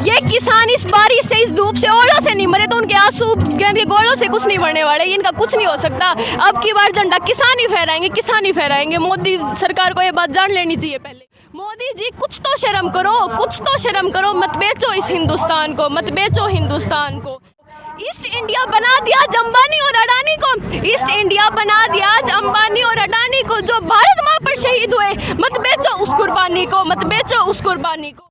ये किसान इस बारिश से, इस धूप से, ओलों से नहीं मरे तो उनके आंसू के गोलों से कुछ नहीं बढ़ने वाले, इनका कुछ नहीं हो सकता। अब की बार झंडा किसान ही फहराएंगे, किसान ही फहराएंगे। मोदी सरकार को ये बात जान लेनी चाहिए पहले। मोदी जी कुछ तो शर्म करो, कुछ तो शर्म करो, मत बेचो इस हिंदुस्तान को, मत बेचो हिंदुस्तान को। ईस्ट इंडिया बना दिया आज अंबानी और अडानी को, ईस्ट इंडिया बना दिया आज अंबानी और अडानी को। जो भारत माँ पर शहीद हुए, मत बेचो उस कुर्बानी को, मत बेचो उस कुर्बानी को।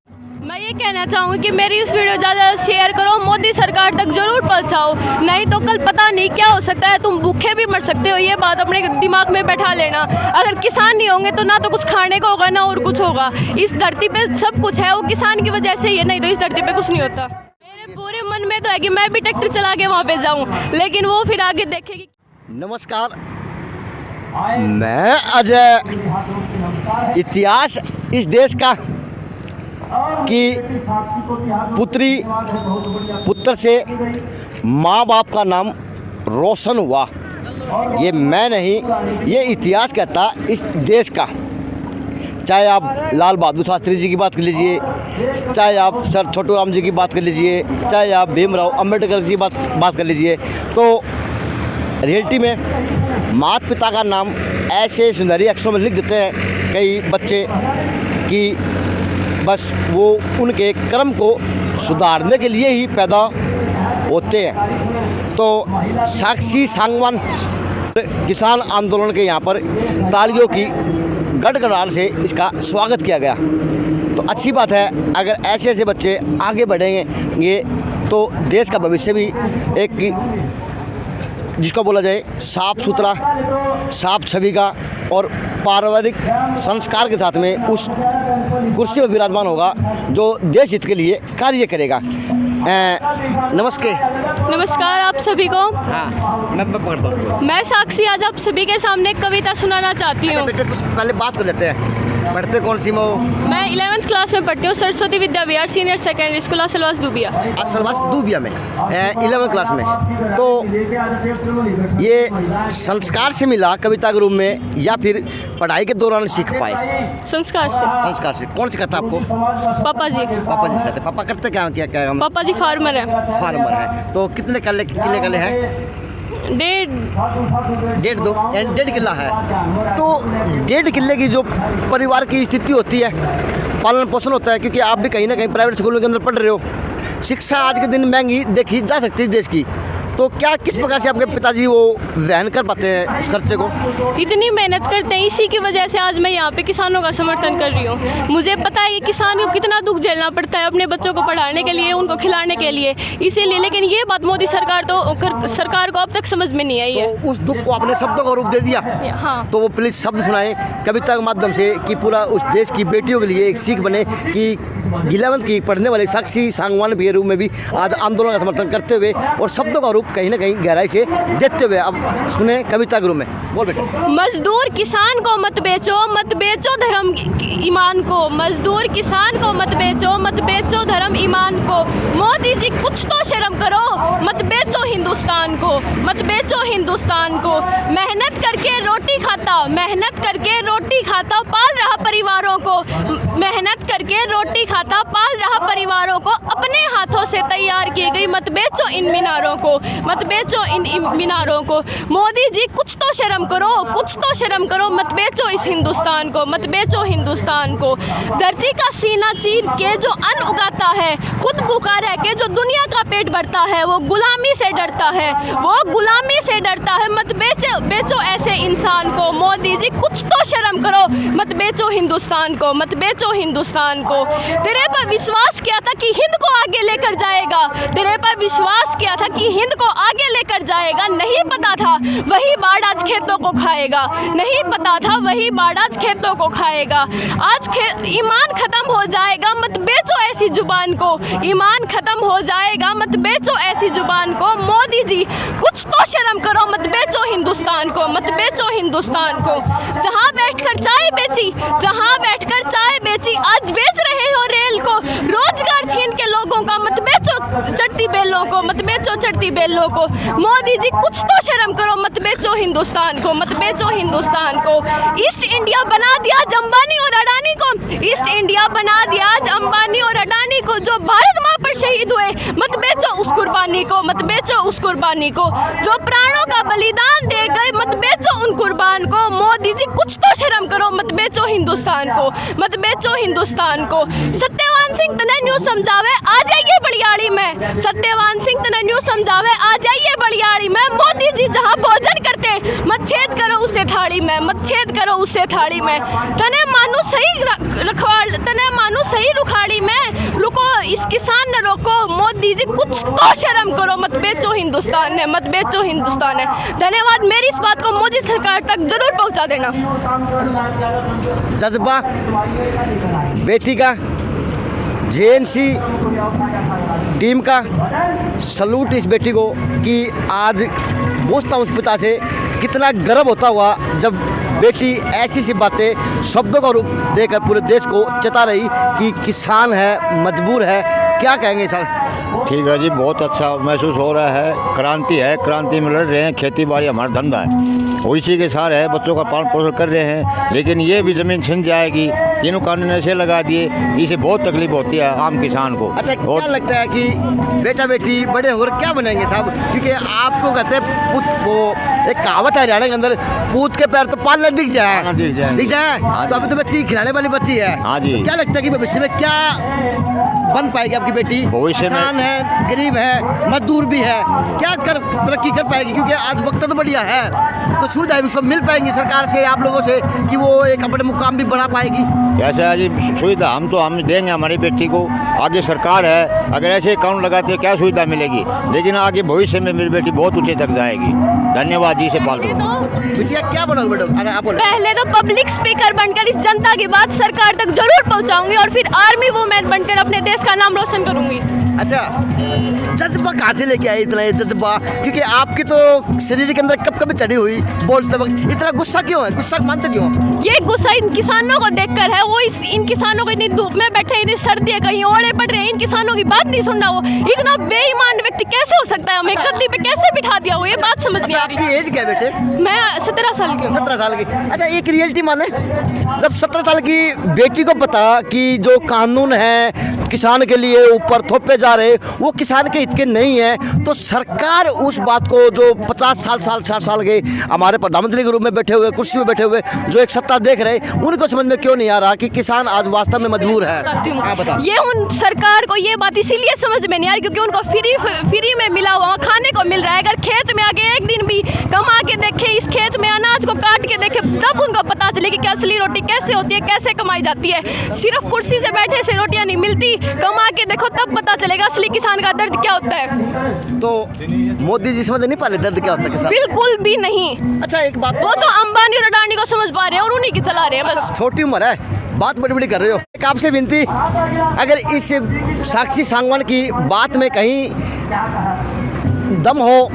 मैं ये कहना चाहूँगी कि मेरी इस वीडियो ज़्यादा शेयर करो, मोदी सरकार तक जरूर पहुँचाओ, नहीं तो कल पता नहीं क्या हो सकता है, तुम भूखे भी मर सकते हो। ये बात अपने दिमाग में बैठा लेना। अगर किसान नहीं होंगे तो ना तो कुछ खाने को होगा, ना और कुछ होगा। इस धरती पे सब कुछ है, वो किसान की वजह से ही है, नहीं तो इस धरती पे कुछ नहीं होता। मेरे पूरे मन में तो है कि मैं भी ट्रैक्टर चला के वहाँ पे जाऊँ, लेकिन वो फिर आगे देखेगी। नमस्कार, मैं अजय। इतिहास इस देश का कि पुत्र से माँ बाप का नाम रोशन हुआ, ये मैं नहीं, ये इतिहास कहता इस देश का। चाहे आप लाल बहादुर शास्त्री जी की बात कर लीजिए, चाहे आप सर छोटू राम जी की बात कर लीजिए, चाहे आप भीमराव अम्बेडकर जी बात कर लीजिए, तो रियलिटी में माता पिता का नाम ऐसे सुनहरी अक्षरों में लिख देते हैं कई बच्चे कि बस वो उनके कर्म को सुधारने के लिए ही पैदा होते हैं। तो साक्षी सांगवान किसान आंदोलन के यहाँ पर तालियों की गड़गड़ाहट से इसका स्वागत किया गया। तो अच्छी बात है, अगर ऐसे ऐसे बच्चे आगे बढ़ेंगे तो देश का भविष्य भी एक जिसको बोला जाए साफ सुथरा, साफ छवि का और पारिवारिक संस्कार के साथ में उस कुर्सी पर विराजमान होगा जो देश हित के लिए कार्य करेगा। नमस्ते। नमस्कार आप सभी को। हाँ, मैं पढ़ता हूँ। मैं साक्षी आज आप सभी के सामने एक कविता सुनाना चाहती हूँ। बेटे कुछ पहले बात कर लेते हैं, पढ़ते कौन सी में? मैं 11th क्लास में पढ़ती हूँ, Saraswati Vidya Vihar senior secondary school असलवास दुबिया। असलवास दुबिया में 11th क्लास में। तो ये संस्कार से मिला कविता के रूप में या फिर पढ़ाई के दौरान सीख पाए? संस्कार से। संस्कार से। कौन सिखाता आपको? पापा जी। पापा जी सिखाते। पापा करते क्या काम? पापा जी फार्मर है। फार्मर है। तो कितने किले हैं? डेढ़ किला है। तो 1.5 किले की जो परिवार की स्थिति होती है, पालन पोषण होता है, क्योंकि आप भी कहीं ना कहीं प्राइवेट स्कूलों के अंदर पढ़ रहे हो, शिक्षा आज के दिन महंगी देखी जा सकती है देश की। तो क्या किस प्रकार से आपके पिताजी वो वहन कर पाते हैं उस खर्चे को? इतनी मेहनत करते हैं, इसी की वजह से आज मैं यहाँ पे किसानों का समर्थन कर रही हूँ। मुझे पता है कि किसान को कितना दुख झेलना पड़ता है अपने बच्चों को पढ़ाने के लिए, उनको खिलाने के लिए, इसीलिए। लेकिन ये बात मोदी सरकार को अब तक समझ में नहीं आई है। तो उस दुख को आपने शब्दों का रूप दे दिया। हाँ। तो वो प्लीज़ शब्द सुनाए कविता के माध्यम से कि पूरा उस देश की बेटियों के लिए एक सीख बने कि 11th की पढ़ने वाले साक्षी सांगवान के रूप में भी आज आंदोलन का समर्थन करते हुए और शब्दों का रूप कहीं ना कहीं गहराई से देते हुए। अब सुने कविता के रूप में। बोल बेटे। मजदूर किसान को मत बेचो, मत बेचो धर्म ईमान को। मजदूर किसान को मत बेचो, मत बेचो धर्म ईमान को। मोदी जी कुछ तो शर्म करो, मत बेचो हिंदुस्तान को, मत बेचो हिंदुस्तान को। मेहनत करके रोटी खाता, मेहनत करके रोटी खाता, पाल रहा परिवारों को। मेहनत करके रोटी खाता, पाल रहा परिवारों को। अपने हाथों से तैयार की गई, मत बेचो इन मीनारों को, मत बेचो इन मीनारों को। मोदी जी कुछ तो शर्म करो, कुछ तो शर्म करो, मत बेचो इस हिंदुस्तान को, मत बेचो हिंदुस्तान को। धरती का सीना चीर के जो अन्न उगाता है, खुद भूखा रह के जो दुनिया का पेट भरता है, वो गुलामी से डरता है, वो गुलामी से डरता है। मत बेचो ऐसे इंसान को। मोदी जी कुछ तो शर्म करो, मत बेचो हिंदुस्तान को, मत बेचो हिंदुस्तान को। तेरे पर विश्वास किया था कि हिंद को आगे लेकर जाएगा, तेरे पर विश्वास किया था कि हिंद को आगे लेकर जाएगा। नहीं पता था वही बाढ़ आज खेतों को खाएगा, नहीं पता था वही बाढ़ आज खेतों को खाएगा। आज ईमान खत्म हो जाएगा, मत बेचो ऐसी जुबान को। ईमान खत्म हो जाएगा, मत बेचो ऐसी जुबान को। मोदी जी कुछ तो शर्म करो, मत बेचो हिंदुस्तान को, मत बेचो हिंदुस्तान को। जहाँ बैठकर चाय बेची, जहाँ बैठकर चाय बेची, आज बेच रहे हो रेल को। रोजगार छीन के लोगों का, मत बेचो चढ़ती बेलों को, मत बेचो चढ़ती बेलों को। मोदी जी कुछ तो शर्म करो, मत बेचो हिंदुस्तान को, मत बेचो हिंदुस्तान को। ईस्ट इंडिया बना दिया आज अंबानी और अडानी को, ईस्ट इंडिया बना दिया आज अंबानी और अडानी को। जो भारत माँ पर शहीद हुए, मत बेचो उस कुर्बानी को, मत बेचो उस कुर्बानी को। जो प्राणों का बलिदान दे गए, मत बेचो उन कुर्बान को। मोदी जी कुछ तो शर्म करो, मत बेचो हिंदुस्तान को, मत बेचो हिंदुस्तान को। सत्यवान सिंह तने न्यू समझावे आ जाइए बलियाड़ी में, सत्यवान सिंह तने न्यू समझावे आ जाइए बलियाड़ी में। मोदी जी जहाँ भोजन करते मत छेद करो उसे थाली में, मत छेद करो उसे थाली में। तने मानो सही रखवाल, तने मानो सही रुखाड़ी में रुको, इस किसान न रोको। मोदी जी कुछ तो शर्म करो, मत बेचो हिंदुस्तान है, मत बेचो हिंदुस्तान है। धन्यवाद। मेरी इस बात को मोदी सरकार तक जरूर पहुंचा देना। जज्बा बेटी का, जेएनसी टीम का सलूट इस बेटी को कि आज पूछता हूँ उस पिता से कितना गर्व होता हुआ जब बेटी ऐसी सी बातें शब्दों का रूप देकर पूरे देश को चेता रही कि किसान है, मजबूर है। क्या कहेंगे सर? ठीक है जी, बहुत अच्छा महसूस हो रहा है। क्रांति है, क्रांति में लड़ रहे हैं। खेती बाड़ी हमारा धंधा है और इसी के साथ है, बच्चों का पालन पोषण कर रहे हैं। लेकिन ये भी ज़मीन छिन जाएगी, तीनों कानून ऐसे लगा दिए, इससे बहुत तकलीफ होती है आम किसान को। अच्छा, क्या लगता है कि बेटा बेटी बड़े होकर क्या बनेंगे साहब? क्योंकि आपको कहते हैं पुत, वो एक कहावत है हरियाणा के अंदर, पूत के पैर तो पालना दिख जाए, दिख जाए। तो अभी तो बच्ची खिलाने वाली बच्ची है। हाँ जी। तो क्या लगता है कि भविष्य में क्या बन पाएगी आपकी बेटी? भविष्य में किसान है, गरीब है, मजदूर भी है, क्या कर तरक्की कर पाएगी? क्योंकि आज वक्त तो बढ़िया है, तो सुविधाएं भी उसको मिल पाएंगी सरकार से, आप लोगों से, कि वो एक अपने मुकाम भी बढ़ा पाएगी। ऐसा है जी, सुविधा हम देंगे हमारी बेटी को। आगे सरकार है, अगर ऐसे कानून लगाते हैं क्या सुविधा मिलेगी, लेकिन आगे भविष्य में मेरी बेटी बहुत ऊंचे तक जाएगी। धन्यवाद जी से पालतू। बिटिया क्या बनोगे बेटा? अगर आप बोलो। पहले तो पब्लिक स्पीकर बनकर इस जनता की बात सरकार तक जरूर पहुंचाऊंगी और फिर आर्मी वुमेन बनकर अपने देश का नाम रोशन करूंगी। अच्छा, जज्बा कहाँ से लेके आए इतना ये जज्बा? क्योंकि आपकी तो शरीर के अंदर कब कभी चढ़ी हुई बोलते वक्त, इतना गुस्सा क्यों है? गुस्सा मानते क्यों? ये गुस्सा इन किसानों को देखकर है। वो इन किसानों को इतनी धूप में बैठे, इतनी सर्दी है, कहीं ओढ़े पड़ रहे हैं, इन किसानों की बात नहीं सुन रहा। वो इतना बेईमान व्यक्ति कैसे हो सकता है? हमें गद्दी पे कैसे बिठा दिया? वो ये बात समझ नहीं आ रही। आपकी एज क्या है बेटे? मैं 17 साल की हूँ। 17 साल की। अच्छा, एक रियलिटी माने, जब 17 साल की बेटी को पता कि जो कानून है किसान के लिए ऊपर थोपे जा रहे वो किसान के हित के नहीं है, तो सरकार उस बात को, जो 50 साल 60 साल के हमारे प्रधानमंत्री के रूप में बैठे हुए, कुर्सी में बैठे हुए, जो एक सत्ता देख रहे, उनको समझ में क्यों नहीं आ रहा कि किसान आज वास्तव में मजबूर है? हाँ, बताओ। ये उन सरकार को ये बात इसीलिए समझ में नहीं आ रही क्योंकि उनको फ्री में मिला हुआ खाने को मिल रहा है। अगर खेत में आगे एक दिन भी कमा के देखे, इस खेत में अनाज को काट के देखे, तब उनको पता चलेगी कि असली रोटी कैसे होती है, कैसे कमाई जाती है। सिर्फ कुर्सी से बैठे से रोटियां नहीं मिलती, कमा के देखो तब पता चलेगा असली किसान का दर्द क्या होता है। तो मोदी जी समझ नहीं पा रहे दर्द क्या होता है किसान? बिल्कुल भी नहीं। अच्छा, एक बात, वो तो अंबानी और अडानी को समझ पा रहे हैं और उन्हीं की चला रहे हैं बस। छोटी उम्र है, बात बड़ी बड़ी कर रहे हो। एक आपसे विनती, अगर इस साक्षी सांगवान की बात में कहीं दम हो,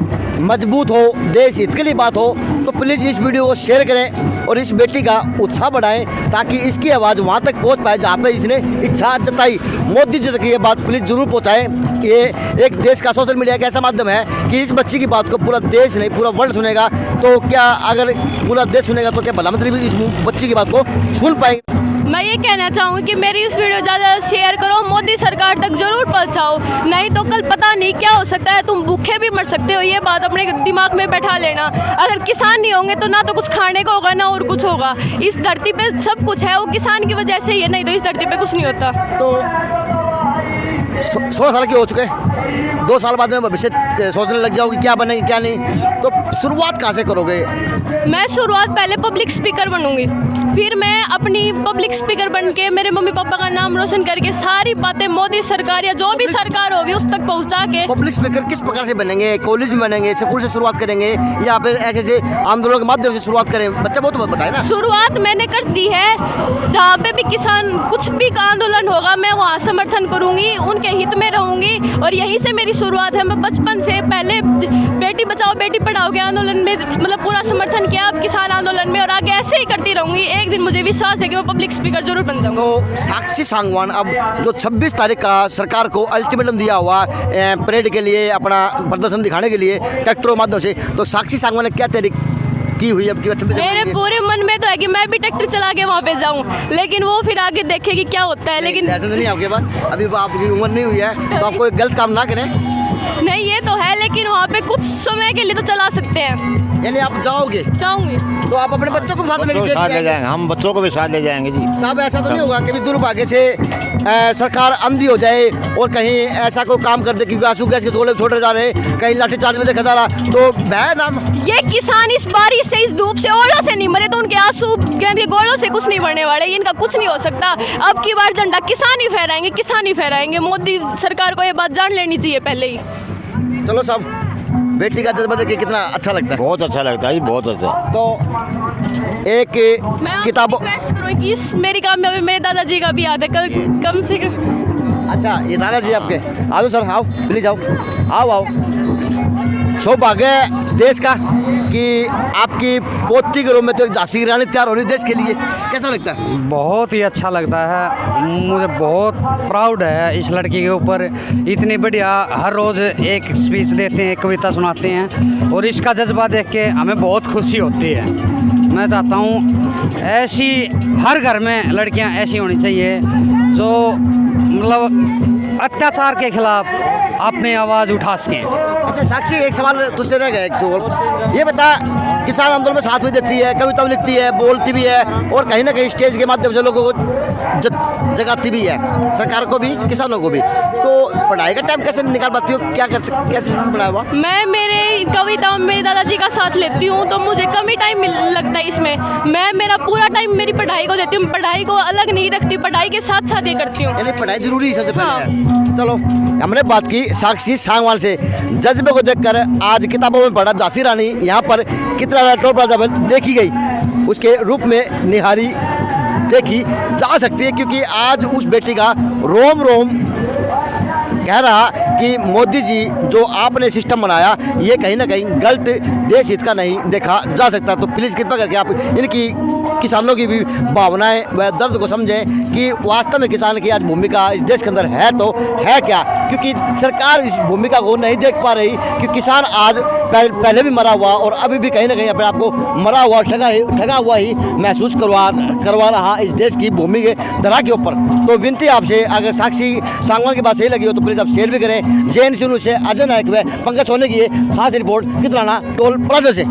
मजबूत हो, देश हित के लिए बात हो, तो प्लीज़ इस वीडियो को शेयर करें और इस बेटी का उत्साह बढ़ाएं ताकि इसकी आवाज़ वहाँ तक पहुँच पाए जहाँ पे इसने इच्छा जताई। मोदी जी तक ये बात प्लीज़ जरूर पहुँचाएं। ये एक देश का, सोशल मीडिया का ऐसा माध्यम है कि इस बच्ची की बात को पूरा देश नहीं पूरा वर्ल्ड सुनेगा। तो क्या अगर पूरा देश सुनेगा तो क्या प्रधानमंत्री भी इस बच्ची की बात को सुन पाएंगे? मैं ये कहना चाहूँगी कि मेरी इस वीडियो ज़्यादा शेयर करो, मोदी सरकार तक जरूर पहुँचाओ, नहीं तो कल पता नहीं क्या हो सकता है। तुम भूखे भी मर सकते हो, ये बात अपने दिमाग में बैठा लेना। अगर किसान नहीं होंगे तो ना तो कुछ खाने को होगा ना और कुछ होगा। इस धरती पे सब कुछ है, वो किसान की वजह से ही है, नहीं तो इस धरती पे कुछ नहीं होता। तो 16 साल के हो चुके, 2 साल बाद में भविष्य सोचने लग जाओगे क्या बनेगी क्या नहीं, तो शुरुआत कहाँ से करोगे? मैं शुरुआत पहले पब्लिक स्पीकर बनूंगी, फिर मैं अपनी पब्लिक स्पीकर बन के मेरे मम्मी पापा का नाम रोशन करके सारी बातें मोदी सरकार या जो भी सरकार होगी उस तक पहुंचा के। पब्लिक स्पीकर किस प्रकार से बनेंगे? कॉलेज में बनेंगे, स्कूल से शुरुआत करेंगे या फिर ऐसे आंदोलन के माध्यम से शुरुआत करें? बच्चा बहुत बताए ना। शुरुआत मैंने कर दी है, जहाँ पे भी किसान कुछ भी का आंदोलन होगा मैं वहाँ समर्थन करूँगी, उनके हित में रहूँगी और यहीं से मेरी शुरुआत है। मैं बचपन से पहले बेटी बचाओ बेटी पढ़ाओ के आंदोलन में मतलब पूरा समर्थन किया, अब किसान आंदोलन में, और आगे ऐसे ही करती रहूँगी। एक दिन मुझे विश्वास है कि मैं पब्लिक स्पीकर जरूर बन जाऊँगा। तो साक्षी सांगवान अब जो 26 तारीख का सरकार को अल्टीमेटम दिया हुआ परेड के लिए, अपना प्रदर्शन दिखाने के लिए ट्रैक्टरों के माध्यम से, तो साक्षी सांगवान ने क्या तैयारी की हुई अब की 26 मेरे जनवरी पूरे मन में तो है कि मैं भी ट्रैक्टर चला के वहाँ पे जाऊँ, लेकिन वो फिर आगे देखे कि क्या होता है। लेकिन लाइसेंस नहीं है आपके पास, अभी वो आपकी उम्र नहीं हुई है तो आप कोई गलत काम ना करें। नहीं, ये तो है, लेकिन वहाँ पे कुछ समय के लिए तो चला सकते हैं। यानी आप जाओगे जाऊँगी। तो आप अपने बच्चों को साथ बच्चों को लेके साथ ले जाएंगे। जाएंगे, हम बच्चों को भी साथ ले जाएंगे जी। साहब ऐसा तो नहीं होगा कि भी दुर्भाग्य से सरकार अंधी हो जाए और कहीं ऐसा कोई काम कर दे क्योंकि आंसू गैस के गोले छोड़े जा रहे, कहीं लाठीचार्ज में देखा जा रहा, तो भय नाम ये किसान इस बारिश से, इस धूप से, ओलों से नहीं मरे तो उनके आंसू के गोलों से कुछ नहीं बढ़ने वाले। इनका कुछ नहीं हो सकता। अब की बार झंडा किसान ही फहराएंगे, किसान ही फहराएंगे। मोदी सरकार को ये बात जान लेनी चाहिए पहले ही। चलो साहब, बेटी का जज्बा देख के कितना अच्छा लगता है। बहुत अच्छा लगता है जी, बहुत अच्छा। तो एक मैं किताबों रिक्वेस्ट करूँ कि इस मेरी कामयाबी मेरे दादाजी का भी याद है, कल कम से कम। अच्छा ये दादा जी आपके, आओ सर, आओ प्लीज आओ, आओ आओ। सौभाग्य है देश का कि आपकी पोती के रूप में तो एक झांसी की रानी तैयार हो रही है देश के लिए, कैसा लगता है? बहुत ही अच्छा लगता है, मुझे बहुत प्राउड है इस लड़की के ऊपर। इतनी बढ़िया हर रोज़ एक स्पीच देते हैं, एक कविता सुनाते हैं और इसका जज्बा देख के हमें बहुत खुशी होती है। मैं चाहता हूँ ऐसी हर घर में लड़कियाँ ऐसी होनी चाहिए जो मतलब अत्याचार के खिलाफ अपनी आवाज़ उठा सकें। अच्छा साक्षी, एक सवाल तुझसे रह गया, एक सवाल ये बता, किसान आंदोलन में साथ भी देती है, कविता भी लिखती है, बोलती भी है और कहीं ना कहीं स्टेज के माध्यम से लोगों को जगाती भी है, सरकार को भी किसानों को भी, तो पढ़ाई का टाइम कैसे निकाल पाती हो, क्या करते, कैसे शेड्यूल बनाया हुआ? मैं मेरे कविताओं में मेरे दादाजी का साथ लेती हूँ तो मुझे कम ही टाइम लगता है इसमें। मैं मेरा पूरा टाइम मेरी पढ़ाई को देती हूँ, पढ़ाई को अलग नहीं रखती, पढ़ाई के साथ साथ ये करती हूँ। यानी पढ़ाई जरूरी है सबसे हाँ। पहले है। चलो, हमने बात की साक्षी सांगवान से, जज्बे को देखकर आज किताबों में पढ़ा झांसी रानी यहाँ पर कितना टोल प्लाजा देखी गई, उसके रूप में निहारी देखी जा सकती है, क्योंकि आज उस बेटी का रोम रोम कह रहा कि मोदी जी जो आपने सिस्टम बनाया ये कहीं ना कहीं गलत, देश हित का नहीं देखा जा सकता। तो प्लीज़ कृपा करके आप इनकी किसानों की भी भावनाएं व दर्द को समझें कि वास्तव में किसान की आज भूमिका इस देश के अंदर है तो है क्या, क्योंकि सरकार इस भूमिका को नहीं देख पा रही कि किसान आज पहले भी मरा हुआ और अभी भी कहीं ना कहीं अपने आप को मरा हुआ, ठगा हुआ ही महसूस करवा रहा इस देश की भूमि के धरा के ऊपर। तो विनती आपसे, अगर साक्षी सांगवान की बात सही लगी हो तो प्लीज़ आप शेयर भी करें। JNC न्यूज़ से अजय नायक व पंकज सोनी की खास रिपोर्ट कितराना टोल प्लाजा से।